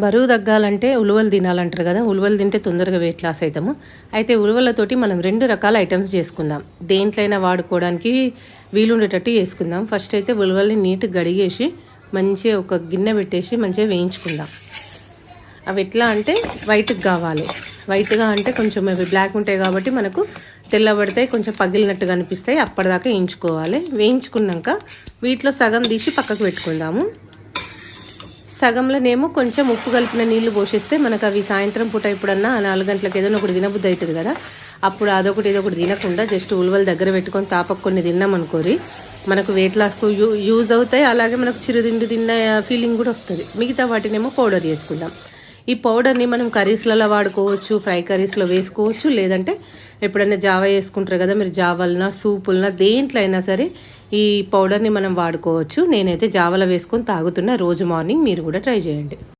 బరువు తగ్గాలంటే ఉలువలు తినాలంటారు కదా. ఉలువలు తింటే తొందరగా వెయిట్ లాస్ అవుతాము. అయితే ఉలువలతోటి మనం 2 రకాల ఐటమ్స్ చేసుకుందాం. దేంట్లైనా వాడుకోవడానికి వీలుండేటట్టు చేసుకుందాం. ఫస్ట్ అయితే ఉలువల్ని నీట్గా కడిగేసి మంచిగా ఒక గిన్నె పెట్టేసి మంచిగా వేయించుకుందాం. అవి ఎట్లా అంటే వైట్గా కావాలి. వైట్గా అంటే కొంచెం అవి బ్లాక్ ఉంటాయి కాబట్టి మనకు తెల్లబడతాయి, కొంచెం పగిలినట్టుగా అనిపిస్తాయి. అప్పటిదాకా వేయించుకోవాలి. వేయించుకున్నాక వీటిలో సగం తీసి పక్కకు పెట్టుకుందాము. సగంలోనేమో కొంచెం ఉప్పు కలిపిన నీళ్లు పోసేస్తే మనకు అవి సాయంత్రం పూట ఎప్పుడన్నా 4 గంటలకు ఏదైనా ఒకటి తినబుద్ధి అవుతుంది కదా. అప్పుడు అదొకటి ఇదొకటి తినకుండా జస్ట్ ఉలువలు దగ్గర పెట్టుకొని తాపకు కొన్ని తిన్నామనుకోరి మనకు వెయిట్ లాస్కు యూజ్ అవుతాయి. అలాగే మనకు చిరుతిండి తిన్న ఫీలింగ్ కూడా వస్తుంది. మిగతా వాటినేమో పౌడర్ చేసుకుందాం. ఈ పౌడర్ని మనం కర్రీస్లలో వాడుకోవచ్చు, ఫ్రై కర్రీస్లో వేసుకోవచ్చు, లేదంటే ఎప్పుడైనా జావా వేసుకుంటారు కదా మీరు, జావలన సూపులన దేంట్లో అయినా సరే ఈ పౌడర్ని మనం వాడుకోవచ్చు. నేనైతే జావలో వేసుకొని తాగుతున్నా రోజు మార్నింగ్. మీరు కూడా ట్రై చేయండి.